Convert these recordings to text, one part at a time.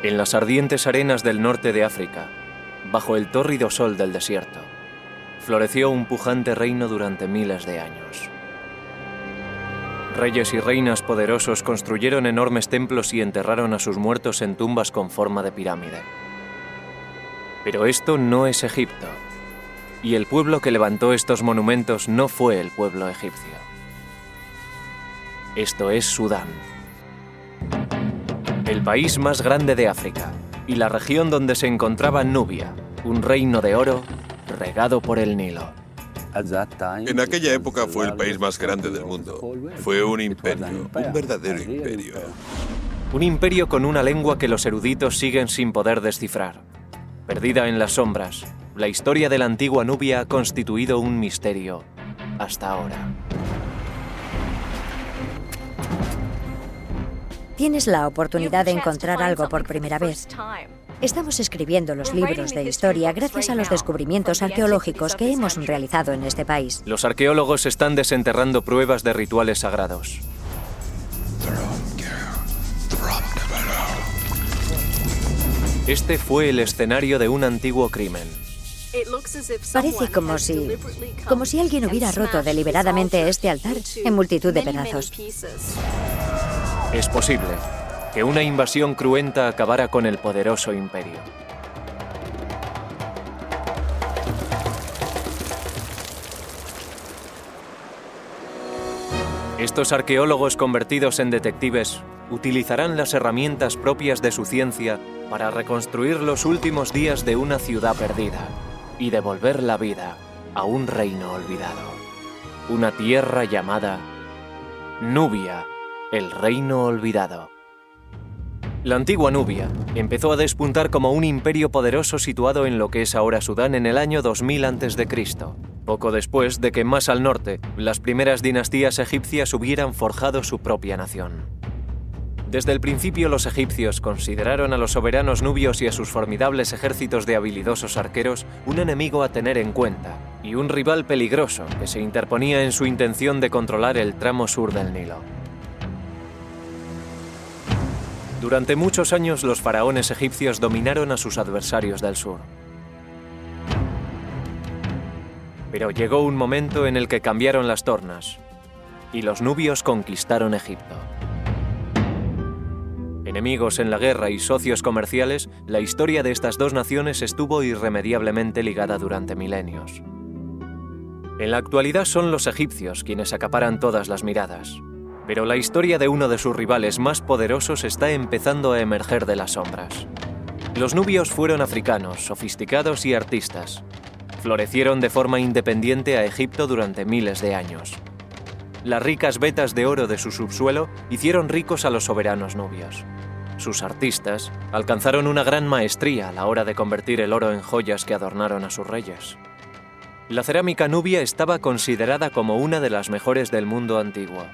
En las ardientes arenas del norte de África, bajo el tórrido sol del desierto, floreció un pujante reino durante miles de años. Reyes y reinas poderosos construyeron enormes templos y enterraron a sus muertos en tumbas con forma de pirámide. Pero esto no es Egipto, y el pueblo que levantó estos monumentos no fue el pueblo egipcio. Esto es Sudán, el país más grande de África, y la región donde se encontraba Nubia, un reino de oro regado por el Nilo. En aquella época fue el país más grande del mundo. Fue un imperio, un verdadero imperio. Un imperio con una lengua que los eruditos siguen sin poder descifrar. Perdida en las sombras, la historia de la antigua Nubia ha constituido un misterio hasta ahora. Tienes la oportunidad de encontrar algo por primera vez. Estamos escribiendo los libros de historia gracias a los descubrimientos arqueológicos que hemos realizado en este país. Los arqueólogos están desenterrando pruebas de rituales sagrados. Este fue el escenario de un antiguo crimen. Parece como si alguien hubiera roto deliberadamente este altar en multitud de pedazos. Es posible que una invasión cruenta acabara con el poderoso imperio. Estos arqueólogos convertidos en detectives utilizarán las herramientas propias de su ciencia para reconstruir los últimos días de una ciudad perdida y devolver la vida a un reino olvidado. Una tierra llamada Nubia, el reino olvidado. La antigua Nubia empezó a despuntar como un imperio poderoso situado en lo que es ahora Sudán en el año 2000 a.C., poco después de que más al norte las primeras dinastías egipcias hubieran forjado su propia nación. Desde el principio los egipcios consideraron a los soberanos nubios y a sus formidables ejércitos de habilidosos arqueros un enemigo a tener en cuenta y un rival peligroso que se interponía en su intención de controlar el tramo sur del Nilo. Durante muchos años los faraones egipcios dominaron a sus adversarios del sur. Pero llegó un momento en el que cambiaron las tornas y los nubios conquistaron Egipto. Enemigos en la guerra y socios comerciales, la historia de estas dos naciones estuvo irremediablemente ligada durante milenios. En la actualidad son los egipcios quienes acaparan todas las miradas. Pero la historia de uno de sus rivales más poderosos está empezando a emerger de las sombras. Los nubios fueron africanos, sofisticados y artistas. Florecieron de forma independiente a Egipto durante miles de años. Las ricas vetas de oro de su subsuelo hicieron ricos a los soberanos nubios. Sus artistas alcanzaron una gran maestría a la hora de convertir el oro en joyas que adornaron a sus reyes. La cerámica nubia estaba considerada como una de las mejores del mundo antiguo.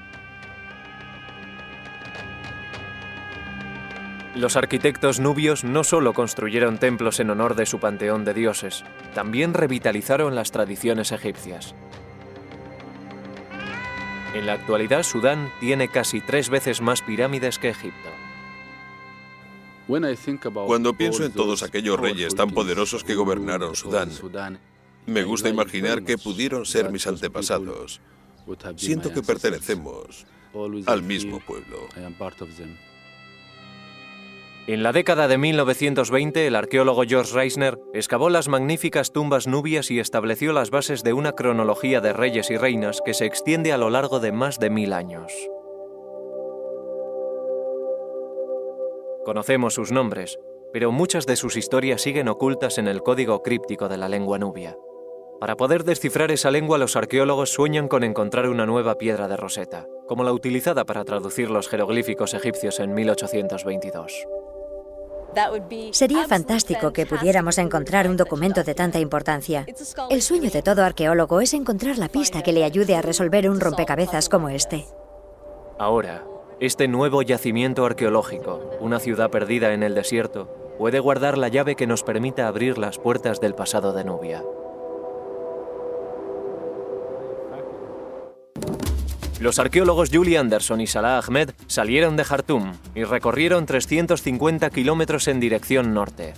Los arquitectos nubios no solo construyeron templos en honor de su panteón de dioses, también revitalizaron las tradiciones egipcias. En la actualidad, Sudán tiene casi 3 veces más pirámides que Egipto. Cuando pienso en todos aquellos reyes tan poderosos que gobernaron Sudán, me gusta imaginar que pudieron ser mis antepasados. Siento que pertenecemos al mismo pueblo. En la década de 1920, el arqueólogo George Reisner excavó las magníficas tumbas nubias y estableció las bases de una cronología de reyes y reinas que se extiende a lo largo de más de 1000 años. Conocemos sus nombres, pero muchas de sus historias siguen ocultas en el código críptico de la lengua nubia. Para poder descifrar esa lengua, los arqueólogos sueñan con encontrar una nueva piedra de Rosetta, como la utilizada para traducir los jeroglíficos egipcios en 1822. Sería fantástico que pudiéramos encontrar un documento de tanta importancia. El sueño de todo arqueólogo es encontrar la pista que le ayude a resolver un rompecabezas como este. Ahora, este nuevo yacimiento arqueológico, una ciudad perdida en el desierto, puede guardar la llave que nos permita abrir las puertas del pasado de Nubia. Los arqueólogos Julie Anderson y Salah Ahmed salieron de Jartum y recorrieron 350 kilómetros en dirección norte.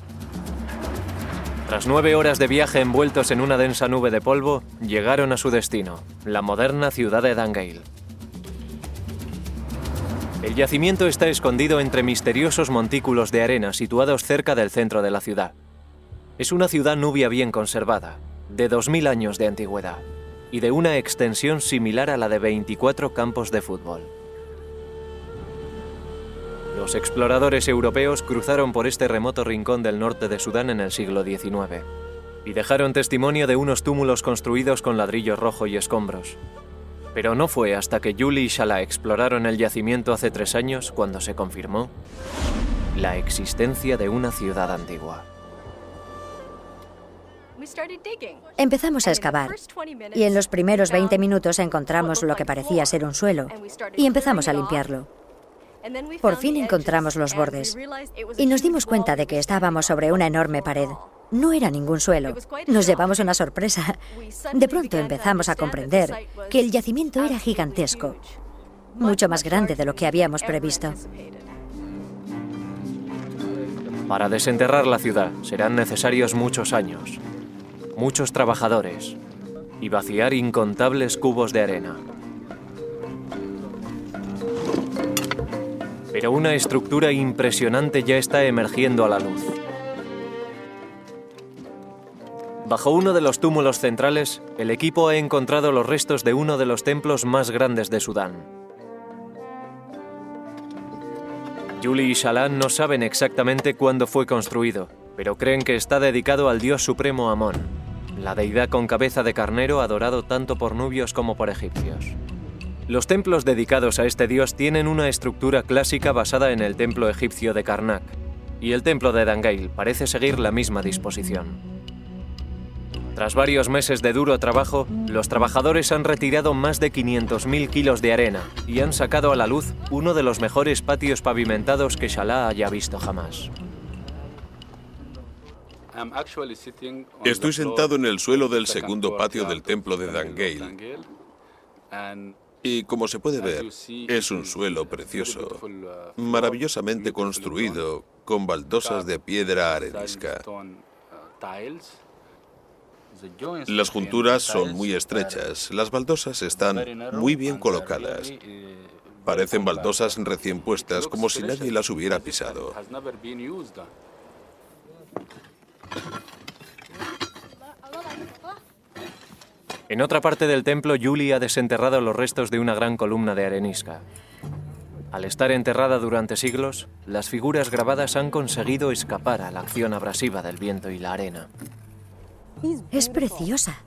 Tras 9 horas de viaje envueltos en una densa nube de polvo, llegaron a su destino, la moderna ciudad de Dangeil. El yacimiento está escondido entre misteriosos montículos de arena situados cerca del centro de la ciudad. Es una ciudad nubia bien conservada, de 2000 años de antigüedad, y de una extensión similar a la de 24 campos de fútbol. Los exploradores europeos cruzaron por este remoto rincón del norte de Sudán en el siglo XIX y dejaron testimonio de unos túmulos construidos con ladrillo rojo y escombros. Pero no fue hasta que Julie y Salah exploraron el yacimiento hace 3 años cuando se confirmó la existencia de una ciudad antigua. Empezamos a excavar y en los primeros 20 minutos encontramos lo que parecía ser un suelo y empezamos a limpiarlo. Por fin encontramos los bordes y nos dimos cuenta de que estábamos sobre una enorme pared. No era ningún suelo. Nos llevamos una sorpresa. De pronto empezamos a comprender que el yacimiento era gigantesco, mucho más grande de lo que habíamos previsto. Para desenterrar la ciudad serán necesarios muchos años, muchos trabajadores y vaciar incontables cubos de arena. Pero una estructura impresionante ya está emergiendo a la luz. Bajo uno de los túmulos centrales, el equipo ha encontrado los restos de uno de los templos más grandes de Sudán. Julie y Salah no saben exactamente cuándo fue construido, pero creen que está dedicado al dios supremo Amón, la deidad con cabeza de carnero adorado tanto por nubios como por egipcios. Los templos dedicados a este dios tienen una estructura clásica basada en el templo egipcio de Karnak, y el templo de Dangeil parece seguir la misma disposición. Tras varios meses de duro trabajo, los trabajadores han retirado más de 500.000 kilos de arena y han sacado a la luz uno de los mejores patios pavimentados que Salah haya visto jamás. Estoy sentado en el suelo del segundo patio del templo de Dangeil. Y como se puede ver, es un suelo precioso, maravillosamente construido con baldosas de piedra arenisca. Las junturas son muy estrechas, las baldosas están muy bien colocadas. Parecen baldosas recién puestas, como si nadie las hubiera pisado. En otra parte del templo, Julie ha desenterrado los restos de una gran columna de arenisca. Al estar enterrada durante siglos, las figuras grabadas han conseguido escapar a la acción abrasiva del viento y la arena. Es preciosa.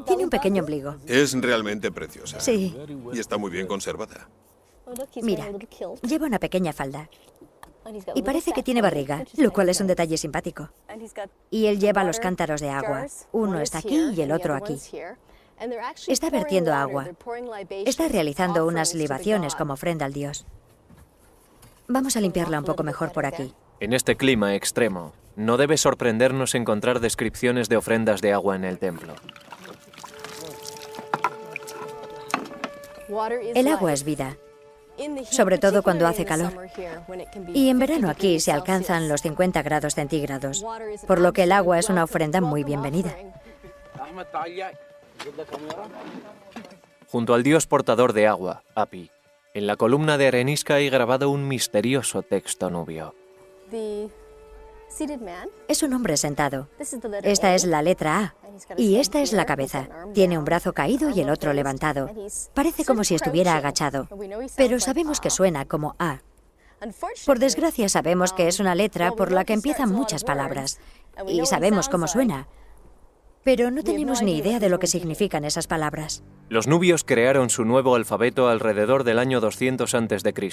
Tiene un pequeño ombligo. Es realmente preciosa. Sí. Y está muy bien conservada. Mira, lleva una pequeña falda. Y parece que tiene barriga, lo cual es un detalle simpático. Y él lleva los cántaros de agua. Uno está aquí y el otro aquí. Está vertiendo agua. Está realizando unas libaciones como ofrenda al dios. Vamos a limpiarla un poco mejor por aquí. En este clima extremo, no debe sorprendernos encontrar descripciones de ofrendas de agua en el templo. El agua es vida, sobre todo cuando hace calor. Y en verano aquí se alcanzan los 50 grados centígrados, por lo que el agua es una ofrenda muy bienvenida. Junto al dios portador de agua, Api, en la columna de arenisca hay grabado un misterioso texto nubio. Es un hombre sentado. Esta es la letra A y esta es la cabeza. Tiene un brazo caído y el otro levantado. Parece como si estuviera agachado, pero sabemos que suena como A. Por desgracia sabemos que es una letra por la que empiezan muchas palabras y sabemos cómo suena, pero no tenemos ni idea de lo que significan esas palabras. Los nubios crearon su nuevo alfabeto alrededor del año 200 a.C.,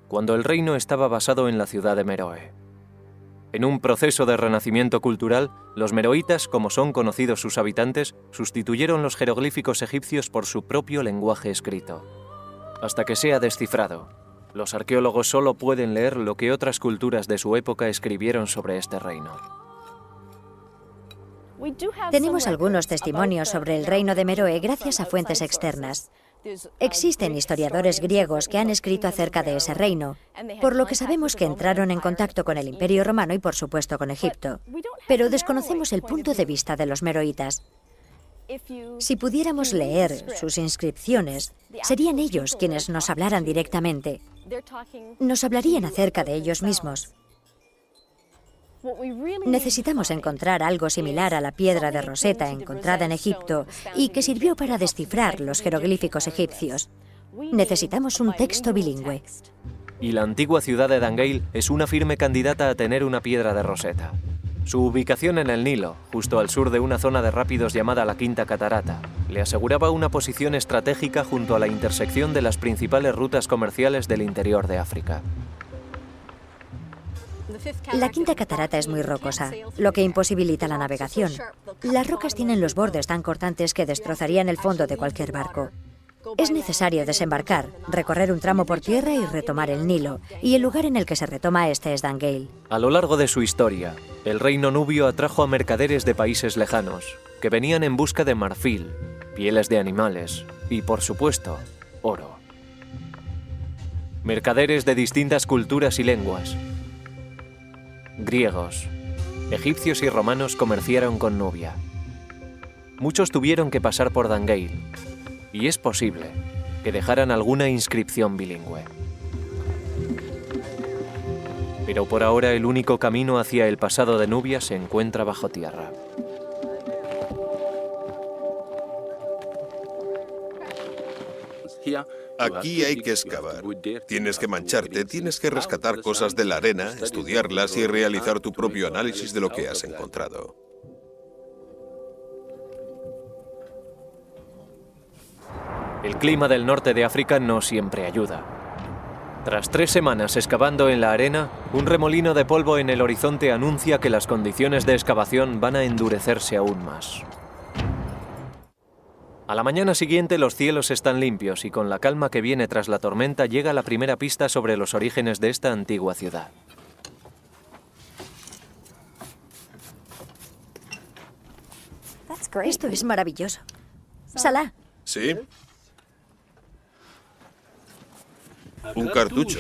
cuando el reino estaba basado en la ciudad de Meroe. En un proceso de renacimiento cultural, los meroitas, como son conocidos sus habitantes, sustituyeron los jeroglíficos egipcios por su propio lenguaje escrito. Hasta que sea descifrado, los arqueólogos solo pueden leer lo que otras culturas de su época escribieron sobre este reino. Tenemos algunos testimonios sobre el reino de Meroe gracias a fuentes externas. Existen historiadores griegos que han escrito acerca de ese reino, por lo que sabemos que entraron en contacto con el Imperio Romano y, por supuesto, con Egipto. Pero desconocemos el punto de vista de los meroitas. Si pudiéramos leer sus inscripciones, serían ellos quienes nos hablaran directamente. Nos hablarían acerca de ellos mismos. Necesitamos encontrar algo similar a la piedra de Rosetta encontrada en Egipto y que sirvió para descifrar los jeroglíficos egipcios. Necesitamos un texto bilingüe. Y la antigua ciudad de Dangeil es una firme candidata a tener una piedra de Rosetta. Su ubicación en el Nilo, justo al sur de una zona de rápidos llamada la Quinta Catarata, le aseguraba una posición estratégica junto a la intersección de las principales rutas comerciales del interior de África. La Quinta Catarata es muy rocosa, lo que imposibilita la navegación. Las rocas tienen los bordes tan cortantes que destrozarían el fondo de cualquier barco. Es necesario desembarcar, recorrer un tramo por tierra y retomar el Nilo, y el lugar en el que se retoma este es Dangeil. A lo largo de su historia, el reino nubio atrajo a mercaderes de países lejanos, que venían en busca de marfil, pieles de animales y, por supuesto, oro. Mercaderes de distintas culturas y lenguas. Griegos, egipcios y romanos comerciaron con Nubia. Muchos tuvieron que pasar por Dangeil, y es posible que dejaran alguna inscripción bilingüe. Pero por ahora el único camino hacia el pasado de Nubia se encuentra bajo tierra. Aquí hay que excavar. Tienes que mancharte, tienes que rescatar cosas de la arena, estudiarlas y realizar tu propio análisis de lo que has encontrado. El clima del norte de África no siempre ayuda. Tras 3 semanas excavando en la arena, un remolino de polvo en el horizonte anuncia que las condiciones de excavación van a endurecerse aún más. A la mañana siguiente los cielos están limpios y con la calma que viene tras la tormenta llega la primera pista sobre los orígenes de esta antigua ciudad. Esto es maravilloso. Salah. ¿Sí? Un cartucho.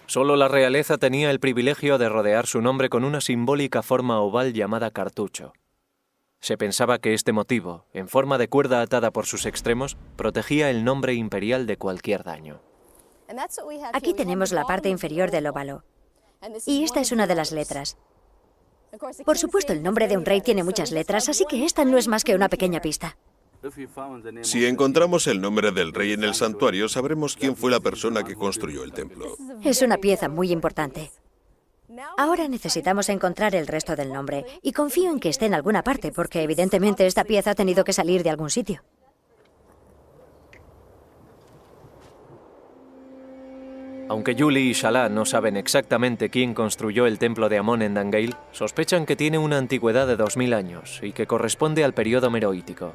Solo la realeza tenía el privilegio de rodear su nombre con una simbólica forma oval llamada cartucho. Se pensaba que este motivo, en forma de cuerda atada por sus extremos, protegía el nombre imperial de cualquier daño. Aquí tenemos la parte inferior del óvalo. Y esta es una de las letras. Por supuesto, el nombre de un rey tiene muchas letras, así que esta no es más que una pequeña pista. Si encontramos el nombre del rey en el santuario, sabremos quién fue la persona que construyó el templo. Es una pieza muy importante. Ahora necesitamos encontrar el resto del nombre, y confío en que esté en alguna parte, porque evidentemente esta pieza ha tenido que salir de algún sitio. Aunque Julie y Salah no saben exactamente quién construyó el templo de Amón en Dangeil, sospechan que tiene una antigüedad de 2000 años y que corresponde al periodo meroítico.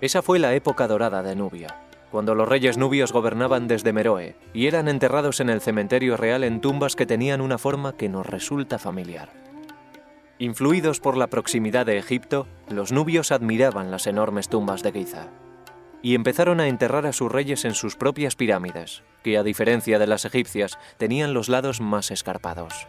Esa fue la época dorada de Nubia, cuando los reyes nubios gobernaban desde Meroe y eran enterrados en el cementerio real en tumbas que tenían una forma que nos resulta familiar. Influidos por la proximidad de Egipto, los nubios admiraban las enormes tumbas de Giza y empezaron a enterrar a sus reyes en sus propias pirámides, que a diferencia de las egipcias tenían los lados más escarpados.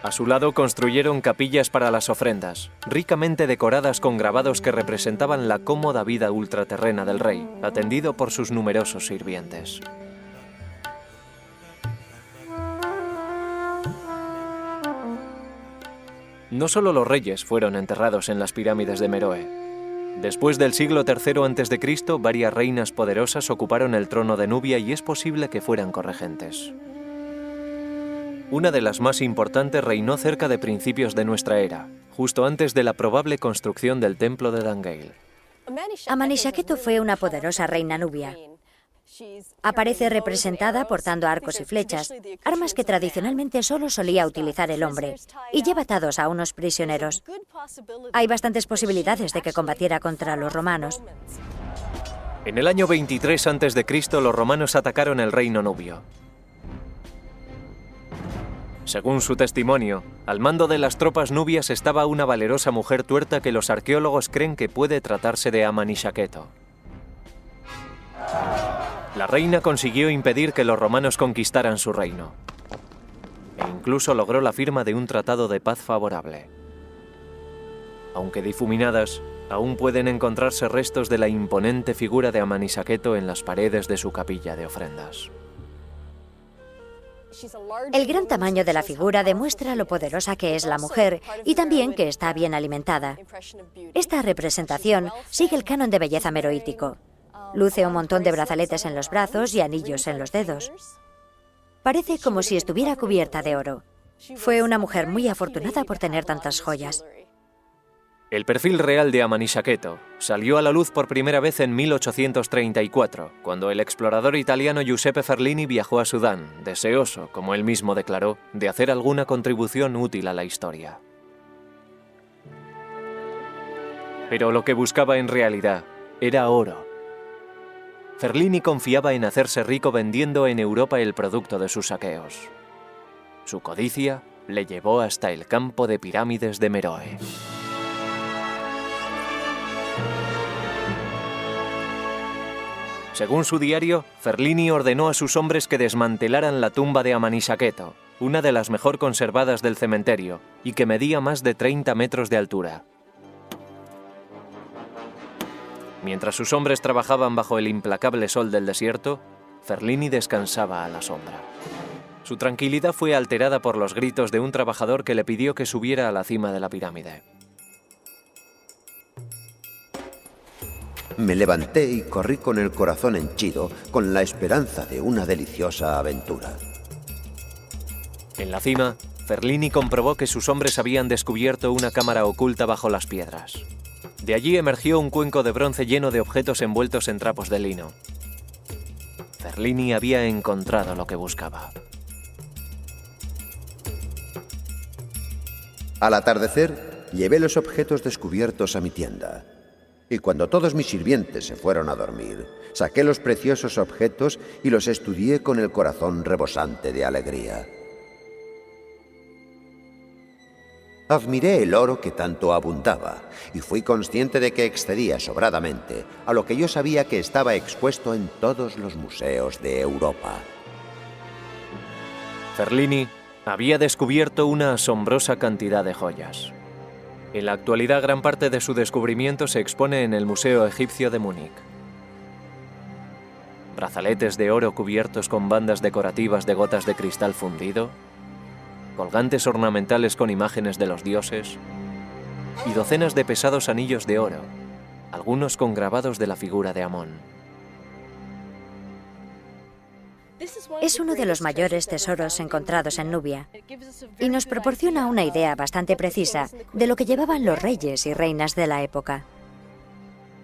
A su lado construyeron capillas para las ofrendas, ricamente decoradas con grabados que representaban la cómoda vida ultraterrena del rey, atendido por sus numerosos sirvientes. No solo los reyes fueron enterrados en las pirámides de Meroe. Después del siglo III a.C., varias reinas poderosas ocuparon el trono de Nubia y es posible que fueran corregentes. Una de las más importantes reinó cerca de principios de nuestra era, justo antes de la probable construcción del templo de Dangeil. Amenishaketu fue una poderosa reina nubia. Aparece representada portando arcos y flechas, armas que tradicionalmente solo solía utilizar el hombre, y lleva atados a unos prisioneros. Hay bastantes posibilidades de que combatiera contra los romanos. En el año 23 a.C., los romanos atacaron el reino nubio. Según su testimonio, al mando de las tropas nubias estaba una valerosa mujer tuerta que los arqueólogos creen que puede tratarse de Amonishaketo. La reina consiguió impedir que los romanos conquistaran su reino, e incluso logró la firma de un tratado de paz favorable. Aunque difuminadas, aún pueden encontrarse restos de la imponente figura de Amonishaketo en las paredes de su capilla de ofrendas. El gran tamaño de la figura demuestra lo poderosa que es la mujer y también que está bien alimentada. Esta representación sigue el canon de belleza meroítico. Luce un montón de brazaletes en los brazos y anillos en los dedos. Parece como si estuviera cubierta de oro. Fue una mujer muy afortunada por tener tantas joyas. El perfil real de Amonishaketo salió a la luz por primera vez en 1834, cuando el explorador italiano Giuseppe Ferlini viajó a Sudán, deseoso, como él mismo declaró, de hacer alguna contribución útil a la historia. Pero lo que buscaba en realidad era oro. Ferlini confiaba en hacerse rico vendiendo en Europa el producto de sus saqueos. Su codicia le llevó hasta el campo de pirámides de Meroe. Según su diario, Ferlini ordenó a sus hombres que desmantelaran la tumba de Amonishaketo, una de las mejor conservadas del cementerio, y que medía más de 30 metros de altura. Mientras sus hombres trabajaban bajo el implacable sol del desierto, Ferlini descansaba a la sombra. Su tranquilidad fue alterada por los gritos de un trabajador que le pidió que subiera a la cima de la pirámide. Me levanté y corrí con el corazón henchido, con la esperanza de una deliciosa aventura. En la cima, Ferlini comprobó que sus hombres habían descubierto una cámara oculta bajo las piedras. De allí emergió un cuenco de bronce lleno de objetos envueltos en trapos de lino. Ferlini había encontrado lo que buscaba. Al atardecer, llevé los objetos descubiertos a mi tienda. Y cuando todos mis sirvientes se fueron a dormir, saqué los preciosos objetos y los estudié con el corazón rebosante de alegría. Admiré el oro que tanto abundaba y fui consciente de que excedía sobradamente a lo que yo sabía que estaba expuesto en todos los museos de Europa. Ferlini había descubierto una asombrosa cantidad de joyas. En la actualidad, gran parte de su descubrimiento se expone en el Museo Egipcio de Múnich. Brazaletes de oro cubiertos con bandas decorativas de gotas de cristal fundido, colgantes ornamentales con imágenes de los dioses y docenas de pesados anillos de oro, algunos con grabados de la figura de Amón. Es uno de los mayores tesoros encontrados en Nubia y nos proporciona una idea bastante precisa de lo que llevaban los reyes y reinas de la época.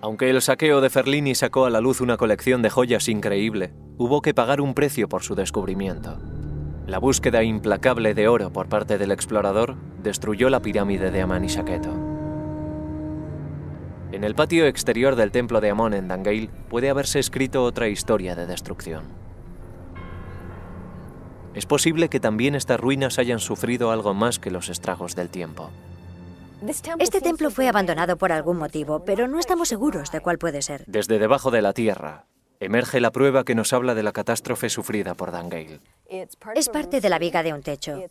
Aunque el saqueo de Ferlini sacó a la luz una colección de joyas increíble, hubo que pagar un precio por su descubrimiento. La búsqueda implacable de oro por parte del explorador destruyó la pirámide de Amonishaketo. En el patio exterior del templo de Amón en Dangeil puede haberse escrito otra historia de destrucción. Es posible que también estas ruinas hayan sufrido algo más que los estragos del tiempo. Este templo fue abandonado por algún motivo, pero no estamos seguros de cuál puede ser. Desde debajo de la tierra emerge la prueba que nos habla de la catástrofe sufrida por Dangeil. Es parte de la viga de un techo.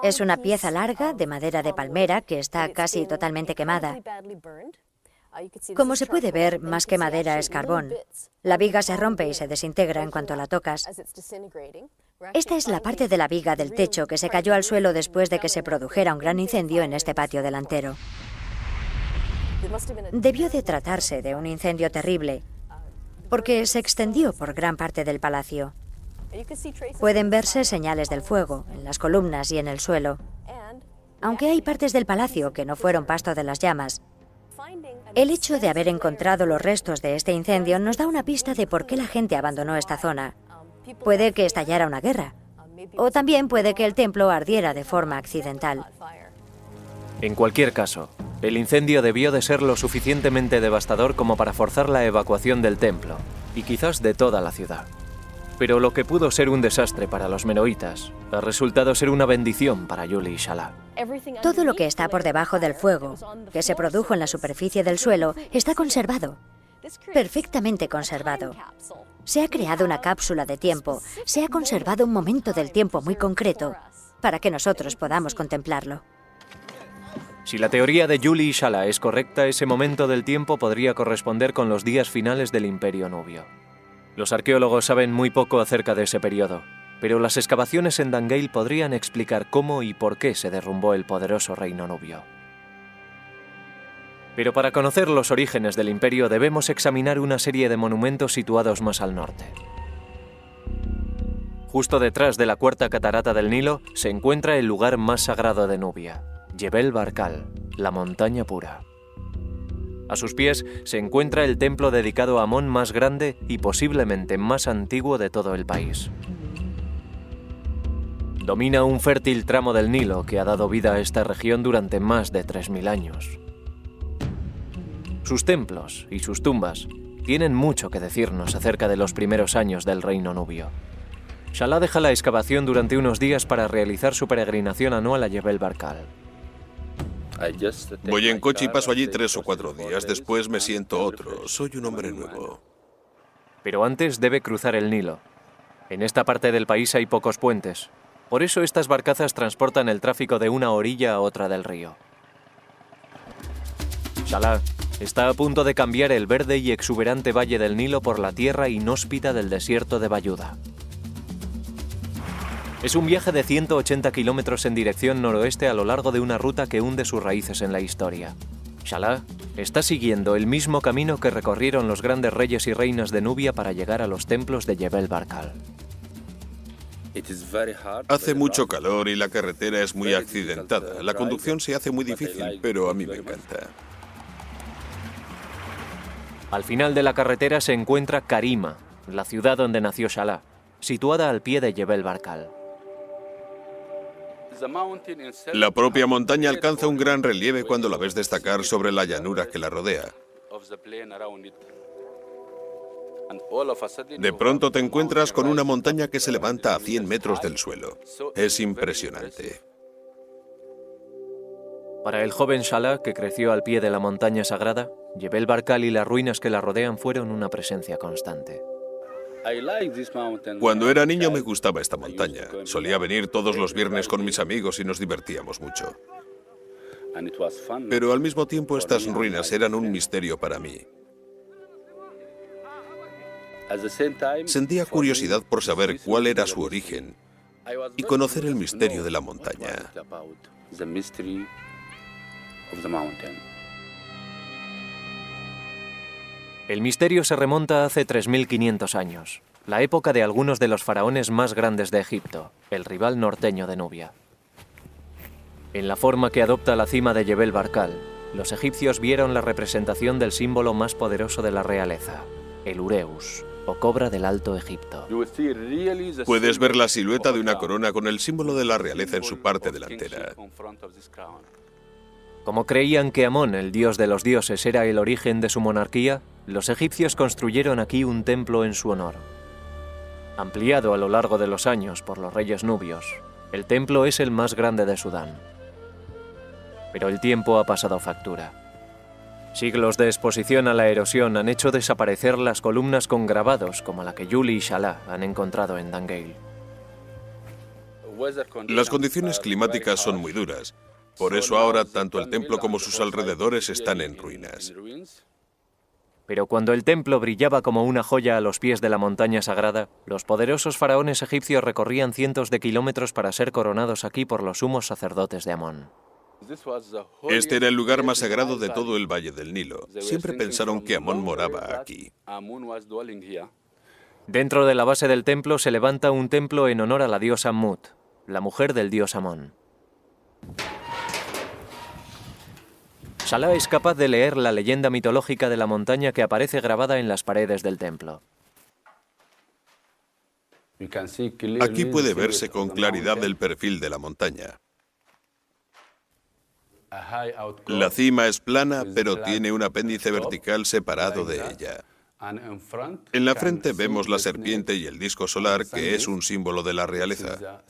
Es una pieza larga de madera de palmera que está casi totalmente quemada. Como se puede ver, más que madera es carbón. La viga se rompe y se desintegra en cuanto la tocas. Esta es la parte de la viga del techo que se cayó al suelo después de que se produjera un gran incendio en este patio delantero. Debió de tratarse de un incendio terrible, porque se extendió por gran parte del palacio. Pueden verse señales del fuego en las columnas y en el suelo. Aunque hay partes del palacio que no fueron pasto de las llamas, el hecho de haber encontrado los restos de este incendio nos da una pista de por qué la gente abandonó esta zona. Puede que estallara una guerra, o también puede que el templo ardiera de forma accidental. En cualquier caso, el incendio debió de ser lo suficientemente devastador como para forzar la evacuación del templo, y quizás de toda la ciudad. Pero lo que pudo ser un desastre para los meroitas ha resultado ser una bendición para Julie y Salah. Todo lo que está por debajo del fuego, que se produjo en la superficie del suelo, está conservado. Perfectamente conservado. Se ha creado una cápsula de tiempo, se ha conservado un momento del tiempo muy concreto para que nosotros podamos contemplarlo. Si la teoría de Julie y Salah es correcta, ese momento del tiempo podría corresponder con los días finales del Imperio Nubio. Los arqueólogos saben muy poco acerca de ese periodo, pero las excavaciones en Dangeil podrían explicar cómo y por qué se derrumbó el poderoso reino nubio. Pero para conocer los orígenes del imperio debemos examinar una serie de monumentos situados más al norte. Justo detrás de la cuarta catarata del Nilo se encuentra el lugar más sagrado de Nubia, Jebel Barkal, la montaña pura. A sus pies se encuentra el templo dedicado a Amón más grande y posiblemente más antiguo de todo el país. Domina un fértil tramo del Nilo que ha dado vida a esta región durante más de 3000 años. Sus templos y sus tumbas tienen mucho que decirnos acerca de los primeros años del reino nubio. Salah deja la excavación durante unos días para realizar su peregrinación anual a Jebel Barkal. Voy en coche y paso allí 3 o 4 días. Después me siento otro. Soy un hombre nuevo. Pero antes debe cruzar el Nilo. En esta parte del país hay pocos puentes. Por eso estas barcazas transportan el tráfico de una orilla a otra del río. Salah está a punto de cambiar el verde y exuberante valle del Nilo por la tierra inhóspita del desierto de Bayuda. Es un viaje de 180 kilómetros en dirección noroeste a lo largo de una ruta que hunde sus raíces en la historia. Salah está siguiendo el mismo camino que recorrieron los grandes reyes y reinas de Nubia para llegar a los templos de Jebel Barkal. Hace mucho calor y la carretera es muy accidentada. La conducción se hace muy difícil, pero a mí me encanta. Al final de la carretera se encuentra Karima, la ciudad donde nació Salah, situada al pie de Jebel Barkal. La propia montaña alcanza un gran relieve cuando la ves destacar sobre la llanura que la rodea. De pronto te encuentras con una montaña que se levanta a 100 metros del suelo. Es impresionante. Para el joven Salah, que creció al pie de la montaña sagrada, Jebel Barkal y las ruinas que la rodean fueron una presencia constante. Cuando era niño me gustaba esta montaña. Solía venir todos los viernes con mis amigos y nos divertíamos mucho. Pero al mismo tiempo estas ruinas eran un misterio para mí. Sentía curiosidad por saber cuál era su origen y conocer el misterio de la montaña. El misterio se remonta hace 3500 años, la época de algunos de los faraones más grandes de Egipto, el rival norteño de Nubia. En la forma que adopta la cima de Jebel Barkal, los egipcios vieron la representación del símbolo más poderoso de la realeza, el Ureus, o cobra del Alto Egipto. Puedes ver la silueta de una corona con el símbolo de la realeza en su parte delantera. Como creían que Amón, el dios de los dioses, era el origen de su monarquía, los egipcios construyeron aquí un templo en su honor. Ampliado a lo largo de los años por los reyes nubios, el templo es el más grande de Sudán. Pero el tiempo ha pasado factura. Siglos de exposición a la erosión han hecho desaparecer las columnas con grabados como la que Julie y Salah han encontrado en Dangeil. Las condiciones climáticas son muy duras. Por eso ahora tanto el templo como sus alrededores están en ruinas. Pero cuando el templo brillaba como una joya a los pies de la montaña sagrada, los poderosos faraones egipcios recorrían cientos de kilómetros para ser coronados aquí por los sumos sacerdotes de Amón. Este era el lugar más sagrado de todo el Valle del Nilo. Siempre pensaron que Amón moraba aquí. Dentro de la base del templo se levanta un templo en honor a la diosa Mut, la mujer del dios Amón. Salah es capaz de leer la leyenda mitológica de la montaña que aparece grabada en las paredes del templo. Aquí puede verse con claridad el perfil de la montaña. La cima es plana, pero tiene un apéndice vertical separado de ella. En la frente vemos la serpiente y el disco solar, que es un símbolo de la realeza.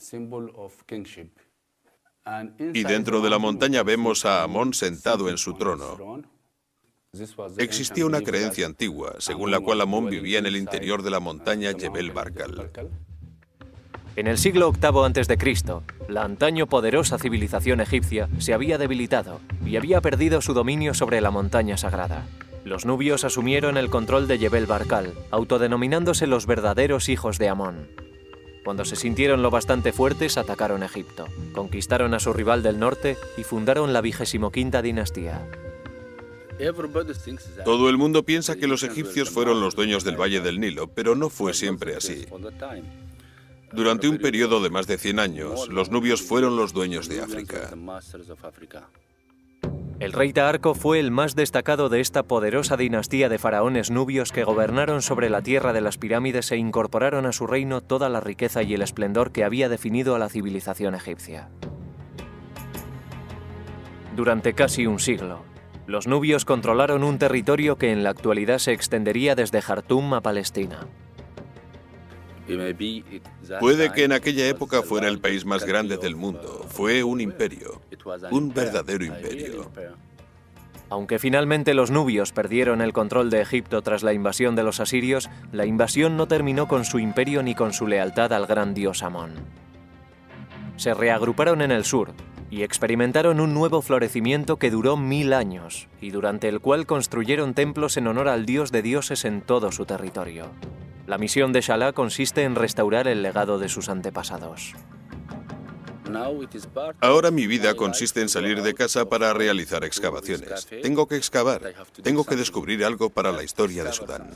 Y dentro de la montaña vemos a Amón sentado en su trono. Existía una creencia antigua, según la cual Amón vivía en el interior de la montaña Jebel Barkal. En el siglo VIII a.C., la antaño poderosa civilización egipcia se había debilitado y había perdido su dominio sobre la montaña sagrada. Los nubios asumieron el control de Jebel Barkal, autodenominándose los verdaderos hijos de Amón. Cuando se sintieron lo bastante fuertes, atacaron Egipto, conquistaron a su rival del norte y fundaron la 25ª dinastía. Todo el mundo piensa que los egipcios fueron los dueños del Valle del Nilo, pero no fue siempre así. Durante un periodo de más de 100 años, los nubios fueron los dueños de África. El rey Taharco fue el más destacado de esta poderosa dinastía de faraones nubios que gobernaron sobre la tierra de las pirámides e incorporaron a su reino toda la riqueza y el esplendor que había definido a la civilización egipcia. Durante casi un siglo, los nubios controlaron un territorio que en la actualidad se extendería desde Jartum a Palestina. Puede que en aquella época fuera el país más grande del mundo. Fue un imperio, un verdadero imperio. Aunque finalmente los nubios perdieron el control de Egipto tras la invasión de los asirios, la invasión no terminó con su imperio ni con su lealtad al gran dios Amón. Se reagruparon en el sur y experimentaron un nuevo florecimiento que duró 1000 años y durante el cual construyeron templos en honor al dios de dioses en todo su territorio. La misión de Salah consiste en restaurar el legado de sus antepasados. Ahora mi vida consiste en salir de casa para realizar excavaciones. Tengo que excavar, tengo que descubrir algo para la historia de Sudán.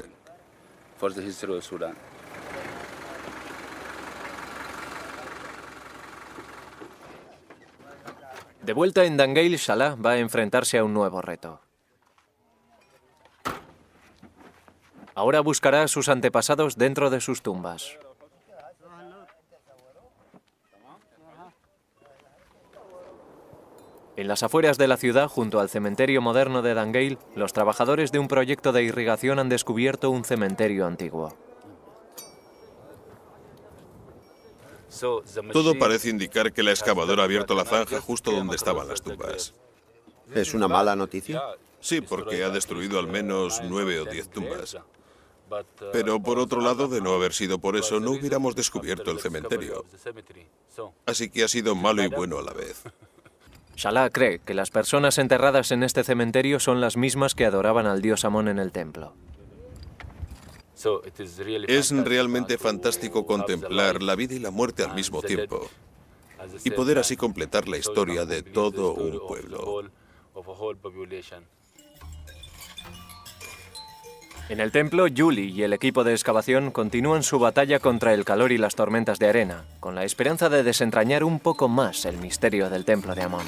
De vuelta en Dangeil, Salah va a enfrentarse a un nuevo reto. Ahora buscará a sus antepasados dentro de sus tumbas. En las afueras de la ciudad, junto al cementerio moderno de Dangeil, los trabajadores de un proyecto de irrigación han descubierto un cementerio antiguo. Todo parece indicar que la excavadora ha abierto la zanja justo donde estaban las tumbas. ¿Es una mala noticia? Sí, porque ha destruido al menos 9 o 10 tumbas. Pero por otro lado, de no haber sido por eso, no hubiéramos descubierto el cementerio. Así que ha sido malo y bueno a la vez. Salah cree que las personas enterradas en este cementerio son las mismas que adoraban al dios Amón en el templo. Es realmente fantástico contemplar la vida y la muerte al mismo tiempo y poder así completar la historia de todo un pueblo. En el templo, Yuli y el equipo de excavación continúan su batalla contra el calor y las tormentas de arena, con la esperanza de desentrañar un poco más el misterio del templo de Amón.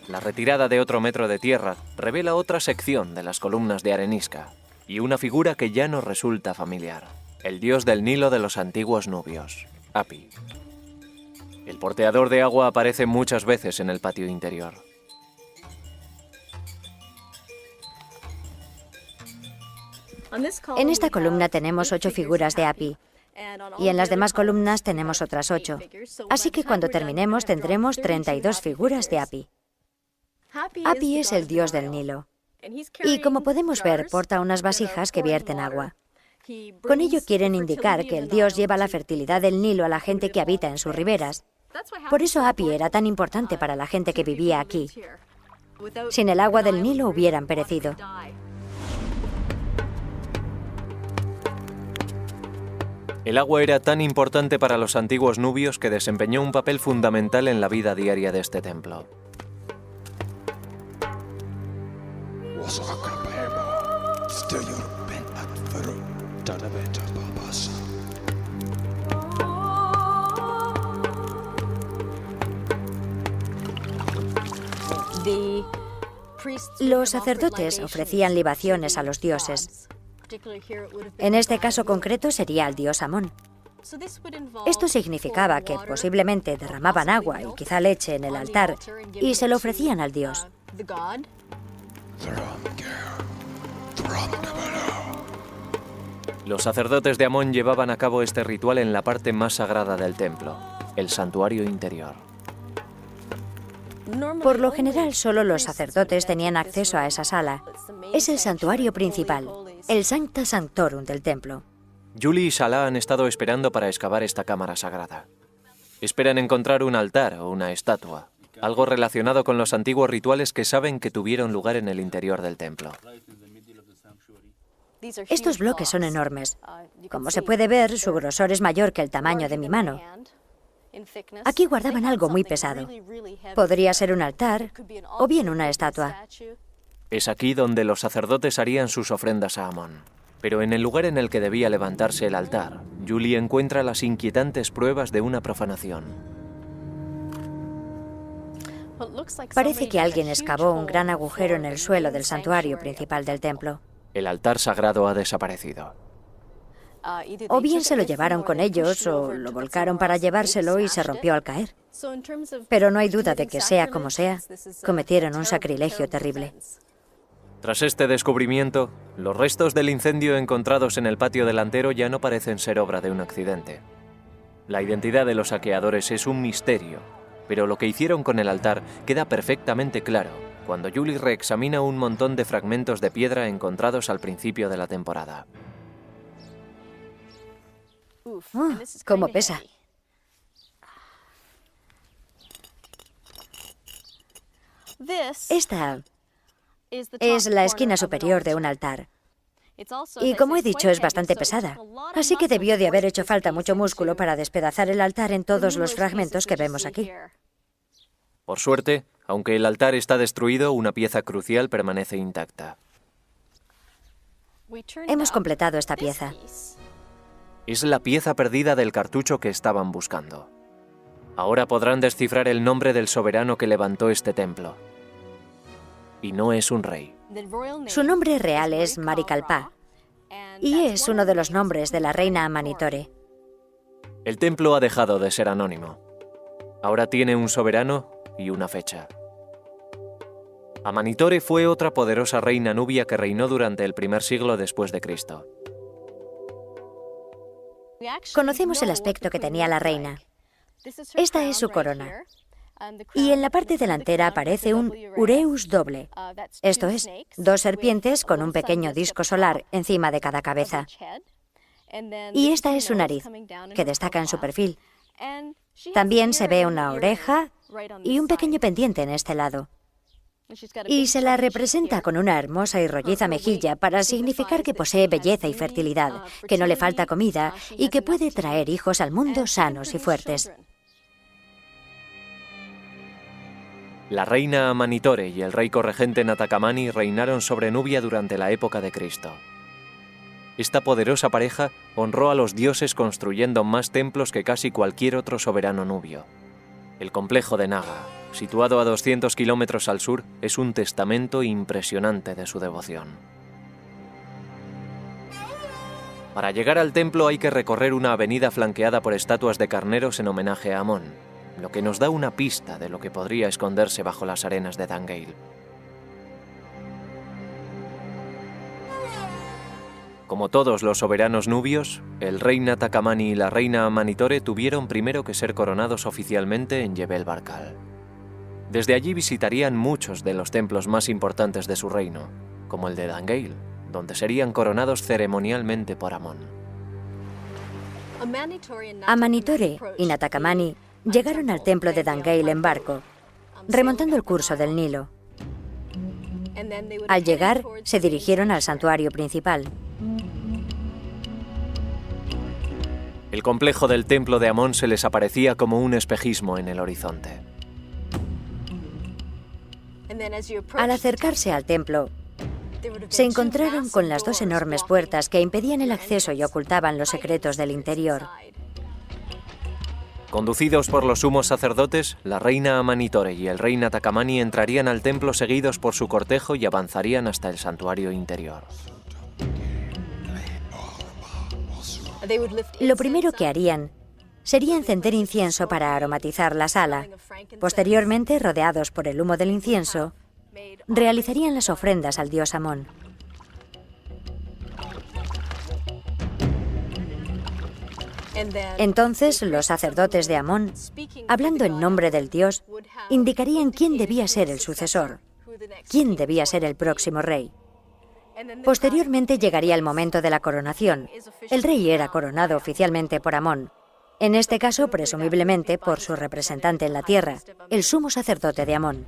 La retirada de otro metro de tierra revela otra sección de las columnas de arenisca y una figura que ya nos resulta familiar, el dios del Nilo de los antiguos nubios, Hapi. El porteador de agua aparece muchas veces en el patio interior. En esta columna tenemos 8 figuras de Hapi y en las demás columnas tenemos otras 8. Así que cuando terminemos tendremos 32 figuras de Hapi. Hapi es el dios del Nilo y, como podemos ver, porta unas vasijas que vierten agua. Con ello quieren indicar que el dios lleva la fertilidad del Nilo a la gente que habita en sus riberas. Por eso Hapi era tan importante para la gente que vivía aquí. Sin el agua del Nilo hubieran perecido. El agua era tan importante para los antiguos nubios que desempeñó un papel fundamental en la vida diaria de este templo. Los sacerdotes ofrecían libaciones a los dioses. En este caso concreto sería al dios Amón. Esto significaba que posiblemente derramaban agua y quizá leche en el altar y se lo ofrecían al dios. Los sacerdotes de Amón llevaban a cabo este ritual en la parte más sagrada del templo, el santuario interior. Por lo general, solo los sacerdotes tenían acceso a esa sala. Es el santuario principal, el Sancta Sanctorum del templo. Julie y Salah han estado esperando para excavar esta cámara sagrada. Esperan encontrar un altar o una estatua, algo relacionado con los antiguos rituales que saben que tuvieron lugar en el interior del templo. Estos bloques son enormes. Como se puede ver, su grosor es mayor que el tamaño de mi mano. Aquí guardaban algo muy pesado. Podría ser un altar o bien una estatua. Es aquí donde los sacerdotes harían sus ofrendas a Amón. Pero en el lugar en el que debía levantarse el altar, Julie encuentra las inquietantes pruebas de una profanación. Parece que alguien excavó un gran agujero en el suelo del santuario principal del templo. El altar sagrado ha desaparecido. O bien se lo llevaron con ellos o lo volcaron para llevárselo y se rompió al caer. Pero no hay duda de que, sea como sea, cometieron un sacrilegio terrible. Tras este descubrimiento, los restos del incendio encontrados en el patio delantero ya no parecen ser obra de un accidente. La identidad de los saqueadores es un misterio, pero lo que hicieron con el altar queda perfectamente claro cuando Julie reexamina un montón de fragmentos de piedra encontrados al principio de la temporada. ¡Cómo pesa! Esta es la esquina superior de un altar. Y como he dicho, es bastante pesada. Así que debió de haber hecho falta mucho músculo para despedazar el altar en todos los fragmentos que vemos aquí. Por suerte, aunque el altar está destruido, una pieza crucial permanece intacta. Hemos completado esta pieza. Es la pieza perdida del cartucho que estaban buscando. Ahora podrán descifrar el nombre del soberano que levantó este templo. Y no es un rey. Su nombre real es Marikalpa, y es uno de los nombres de la reina Amanitore. El templo ha dejado de ser anónimo. Ahora tiene un soberano y una fecha. Amanitore fue otra poderosa reina nubia que reinó durante el primer siglo después de Cristo. Conocemos el aspecto que tenía la reina. Esta es su corona. Y en la parte delantera aparece un ureus doble, esto es, dos serpientes con un pequeño disco solar encima de cada cabeza. Y esta es su nariz, que destaca en su perfil. También se ve una oreja y un pequeño pendiente en este lado. Y se la representa con una hermosa y rolliza mejilla para significar que posee belleza y fertilidad, que no le falta comida y que puede traer hijos al mundo sanos y fuertes. La reina Amanitore y el rey corregente Natakamani reinaron sobre Nubia durante la época de Cristo. Esta poderosa pareja honró a los dioses construyendo más templos que casi cualquier otro soberano nubio. El complejo de Naga, situado a 200 kilómetros al sur, es un testamento impresionante de su devoción. Para llegar al templo hay que recorrer una avenida flanqueada por estatuas de carneros en homenaje a Amón, lo que nos da una pista de lo que podría esconderse bajo las arenas de Dangale. Como todos los soberanos nubios, el rey Natakamani y la reina Amanitore tuvieron primero que ser coronados oficialmente en Jebel Barkal. Desde allí visitarían muchos de los templos más importantes de su reino, como el de Dangale, donde serían coronados ceremonialmente por Amón. Amanitore y Natakamani llegaron al templo de Dangale en barco, remontando el curso del Nilo. Al llegar, se dirigieron al santuario principal. El complejo del templo de Amón se les aparecía como un espejismo en el horizonte. Al acercarse al templo, se encontraron con las dos enormes puertas que impedían el acceso y ocultaban los secretos del interior. Conducidos por los sumos sacerdotes, la reina Amanitore y el rey Natakamani entrarían al templo seguidos por su cortejo y avanzarían hasta el santuario interior. Lo primero que harían sería encender incienso para aromatizar la sala. Posteriormente, rodeados por el humo del incienso, realizarían las ofrendas al dios Amón. Entonces los sacerdotes de Amón, hablando en nombre del dios, indicarían quién debía ser el sucesor, quién debía ser el próximo rey. Posteriormente llegaría el momento de la coronación. El rey era coronado oficialmente por Amón, en este caso presumiblemente por su representante en la tierra, el sumo sacerdote de Amón.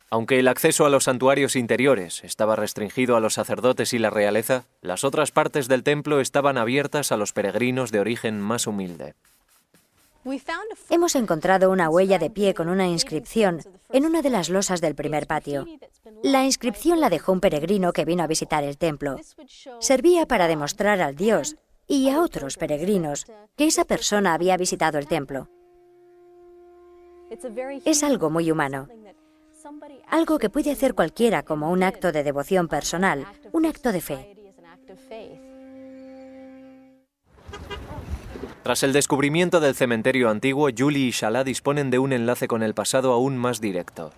Aunque el acceso a los santuarios interiores estaba restringido a los sacerdotes y la realeza, las otras partes del templo estaban abiertas a los peregrinos de origen más humilde. Hemos encontrado una huella de pie con una inscripción en una de las losas del primer patio. La inscripción la dejó un peregrino que vino a visitar el templo. Servía para demostrar al dios y a otros peregrinos que esa persona había visitado el templo. Es algo muy humano. Algo que puede hacer cualquiera como un acto de devoción personal, un acto de fe. Tras el descubrimiento del cementerio antiguo, Julie y Shala disponen de un enlace con el pasado aún más directo.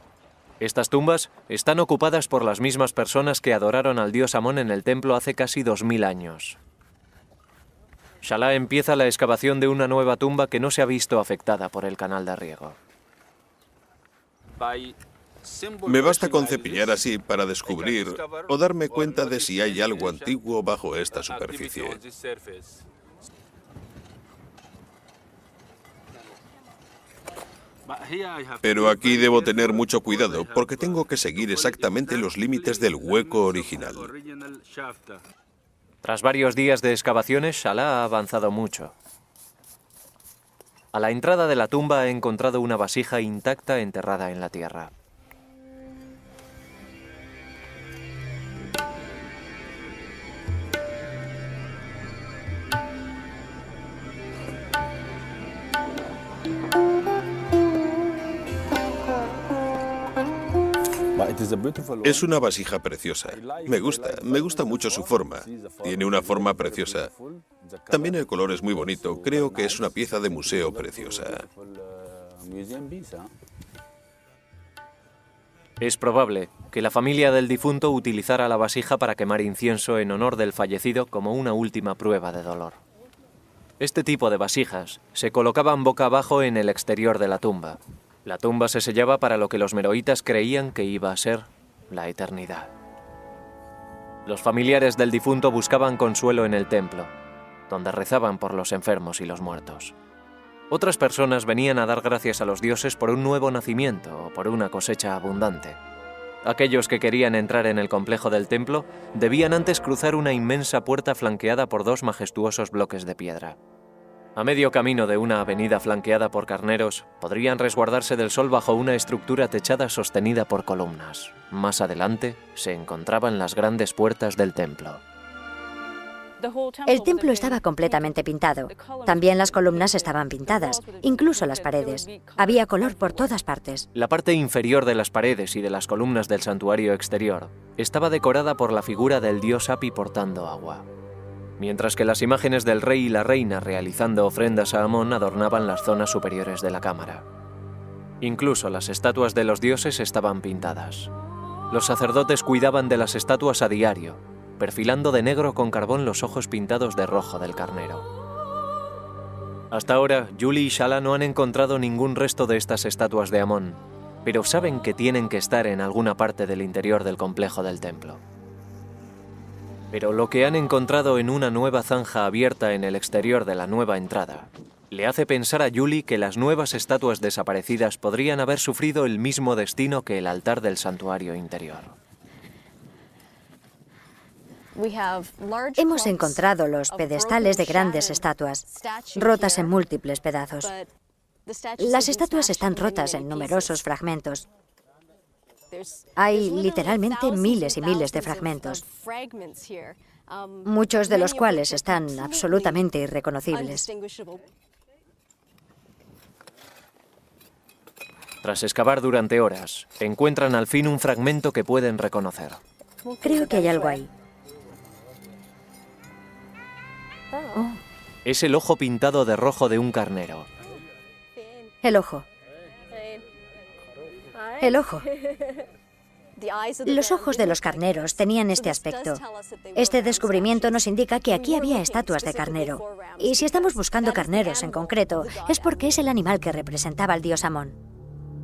Estas tumbas están ocupadas por las mismas personas que adoraron al dios Amón en el templo hace casi 2000 años. Shala empieza la excavación de una nueva tumba que no se ha visto afectada por el canal de riego. Me basta con cepillar así para descubrir o darme cuenta de si hay algo antiguo bajo esta superficie. Pero aquí debo tener mucho cuidado porque tengo que seguir exactamente los límites del hueco original. Tras varios días de excavaciones, Shala ha avanzado mucho. A la entrada de la tumba ha encontrado una vasija intacta enterrada en la tierra. Es una vasija preciosa. Me gusta mucho su forma. Tiene una forma preciosa. También el color es muy bonito. Creo que es una pieza de museo preciosa. Es probable que la familia del difunto utilizara la vasija para quemar incienso en honor del fallecido como una última prueba de dolor. Este tipo de vasijas se colocaban boca abajo en el exterior de la tumba. La tumba se sellaba para lo que los meroitas creían que iba a ser la eternidad. Los familiares del difunto buscaban consuelo en el templo, donde rezaban por los enfermos y los muertos. Otras personas venían a dar gracias a los dioses por un nuevo nacimiento o por una cosecha abundante. Aquellos que querían entrar en el complejo del templo debían antes cruzar una inmensa puerta flanqueada por dos majestuosos bloques de piedra. A medio camino de una avenida flanqueada por carneros, podrían resguardarse del sol bajo una estructura techada sostenida por columnas. Más adelante se encontraban las grandes puertas del templo. El templo estaba completamente pintado. También las columnas estaban pintadas, incluso las paredes. Había color por todas partes. La parte inferior de las paredes y de las columnas del santuario exterior estaba decorada por la figura del dios Hapi portando agua, mientras que las imágenes del rey y la reina realizando ofrendas a Amón adornaban las zonas superiores de la cámara. Incluso las estatuas de los dioses estaban pintadas. Los sacerdotes cuidaban de las estatuas a diario, perfilando de negro con carbón los ojos pintados de rojo del carnero. Hasta ahora, Julie y Shala no han encontrado ningún resto de estas estatuas de Amón, pero saben que tienen que estar en alguna parte del interior del complejo del templo. Pero lo que han encontrado en una nueva zanja abierta en el exterior de la nueva entrada le hace pensar a Julie que las nuevas estatuas desaparecidas podrían haber sufrido el mismo destino que el altar del santuario interior. Hemos encontrado los pedestales de grandes estatuas, rotas en múltiples pedazos. Las estatuas están rotas en numerosos fragmentos. Hay literalmente miles y miles de fragmentos, muchos de los cuales están absolutamente irreconocibles. Tras excavar durante horas, encuentran al fin un fragmento que pueden reconocer. Creo que hay algo ahí. Oh. Es el ojo pintado de rojo de un carnero. El ojo. El ojo. Los ojos de los carneros tenían este aspecto. Este descubrimiento nos indica que aquí había estatuas de carnero. Y si estamos buscando carneros en concreto, es porque es el animal que representaba al dios Amón.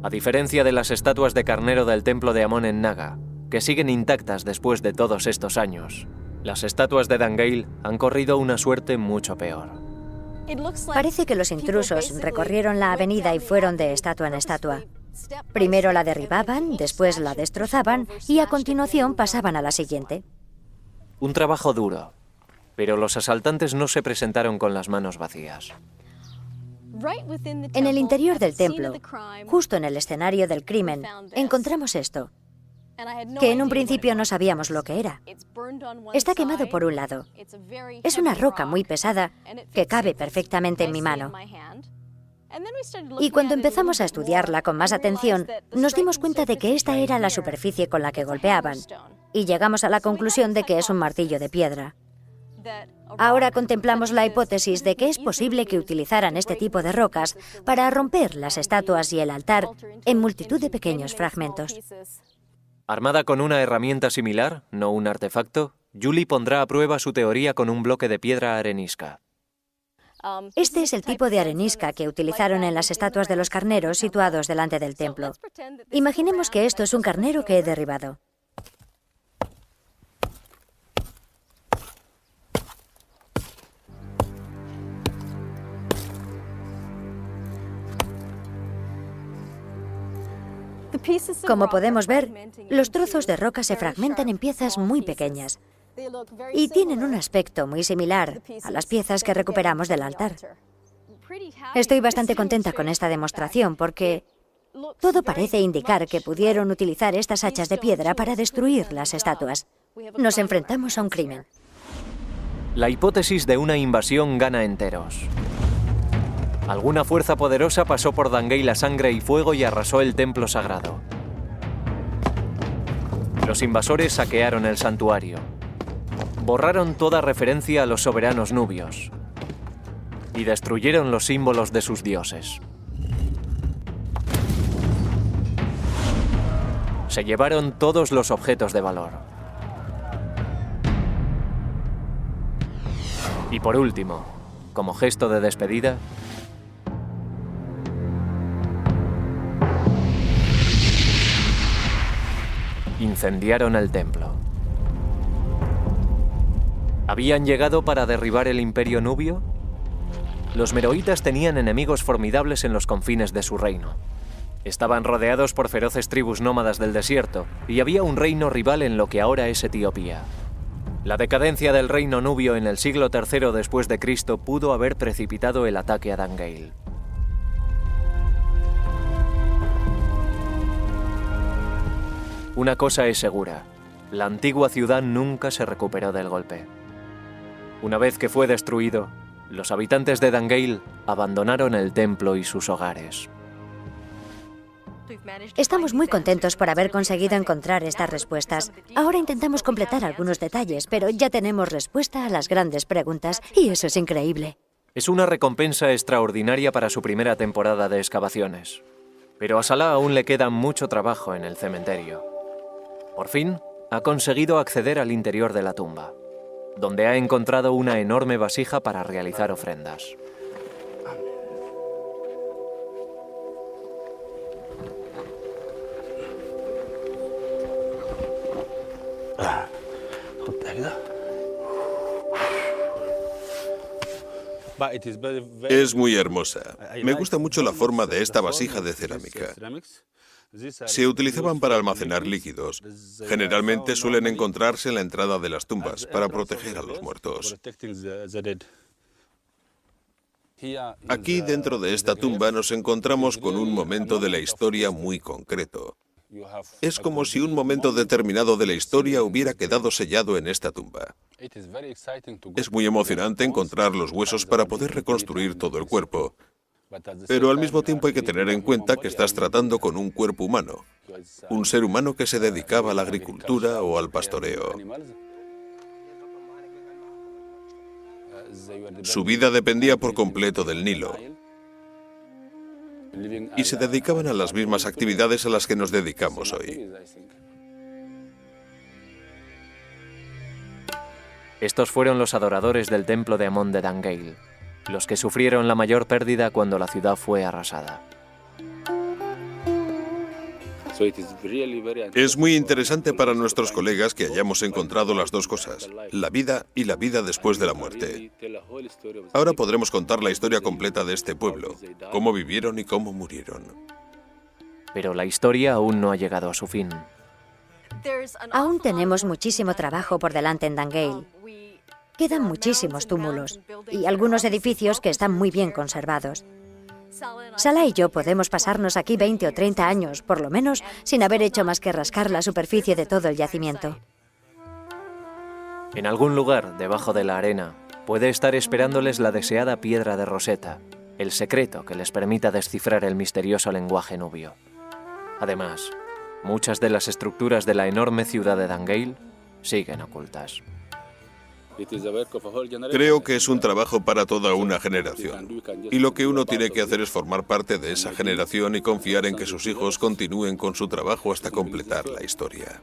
A diferencia de las estatuas de carnero del templo de Amón en Naga, que siguen intactas después de todos estos años, las estatuas de Dangeil han corrido una suerte mucho peor. Parece que los intrusos recorrieron la avenida y fueron de estatua en estatua. Primero la derribaban, después la destrozaban y a continuación pasaban a la siguiente. Un trabajo duro, pero los asaltantes no se presentaron con las manos vacías. En el interior del templo, justo en el escenario del crimen, encontramos esto, que en un principio no sabíamos lo que era. Está quemado por un lado. Es una roca muy pesada que cabe perfectamente en mi mano. Y cuando empezamos a estudiarla con más atención, nos dimos cuenta de que esta era la superficie con la que golpeaban, y llegamos a la conclusión de que es un martillo de piedra. Ahora contemplamos la hipótesis de que es posible que utilizaran este tipo de rocas para romper las estatuas y el altar en multitud de pequeños fragmentos. Armada con una herramienta similar, no un artefacto, Julie pondrá a prueba su teoría con un bloque de piedra arenisca. Este es el tipo de arenisca que utilizaron en las estatuas de los carneros situados delante del templo. Imaginemos que esto es un carnero que he derribado. Como podemos ver, los trozos de roca se fragmentan en piezas muy pequeñas y tienen un aspecto muy similar a las piezas que recuperamos del altar. Estoy bastante contenta con esta demostración porque todo parece indicar que pudieron utilizar estas hachas de piedra para destruir las estatuas. Nos enfrentamos a un crimen. La hipótesis de una invasión gana enteros. Alguna fuerza poderosa pasó por Dangeil a sangre y fuego y arrasó el templo sagrado. Los invasores saquearon el santuario. Borraron toda referencia a los soberanos nubios y destruyeron los símbolos de sus dioses. Se llevaron todos los objetos de valor. Y por último, como gesto de despedida, incendiaron el templo. ¿Habían llegado para derribar el imperio nubio? Los meroitas tenían enemigos formidables en los confines de su reino. Estaban rodeados por feroces tribus nómadas del desierto, y había un reino rival en lo que ahora es Etiopía. La decadencia del reino nubio en el siglo III después de Cristo pudo haber precipitado el ataque a Dangeil. Una cosa es segura, la antigua ciudad nunca se recuperó del golpe. Una vez que fue destruido, los habitantes de Dangeil abandonaron el templo y sus hogares. Estamos muy contentos por haber conseguido encontrar estas respuestas. Ahora intentamos completar algunos detalles, pero ya tenemos respuesta a las grandes preguntas, y eso es increíble. Es una recompensa extraordinaria para su primera temporada de excavaciones. Pero a Salah aún le queda mucho trabajo en el cementerio. Por fin, ha conseguido acceder al interior de la tumba, donde ha encontrado una enorme vasija para realizar ofrendas. Es muy hermosa. Me gusta mucho la forma de esta vasija de cerámica. Se utilizaban para almacenar líquidos. Generalmente suelen encontrarse en la entrada de las tumbas para proteger a los muertos. Aquí, dentro de esta tumba, nos encontramos con un momento de la historia muy concreto. Es como si un momento determinado de la historia hubiera quedado sellado en esta tumba. Es muy emocionante encontrar los huesos para poder reconstruir todo el cuerpo. Pero al mismo tiempo hay que tener en cuenta que estás tratando con un cuerpo humano, un ser humano que se dedicaba a la agricultura o al pastoreo. Su vida dependía por completo del Nilo. y se dedicaban a las mismas actividades a las que nos dedicamos hoy. Estos fueron los adoradores del templo de Amon de Dangeil, los que sufrieron la mayor pérdida cuando la ciudad fue arrasada. Es muy interesante para nuestros colegas que hayamos encontrado las dos cosas, la vida y la vida después de la muerte. Ahora podremos contar la historia completa de este pueblo, cómo vivieron y cómo murieron. Pero la historia aún no ha llegado a su fin. Aún tenemos muchísimo trabajo por delante en Dangeil. Quedan muchísimos túmulos y algunos edificios que están muy bien conservados. Salah y yo podemos pasarnos aquí 20 o 30 años, por lo menos, sin haber hecho más que rascar la superficie de todo el yacimiento. En algún lugar, debajo de la arena, puede estar esperándoles la deseada piedra de Rosetta, el secreto que les permita descifrar el misterioso lenguaje nubio. Además, muchas de las estructuras de la enorme ciudad de Dangeil siguen ocultas. Creo que es un trabajo para toda una generación. Y lo que uno tiene que hacer es formar parte de esa generación y confiar en que sus hijos continúen con su trabajo hasta completar la historia.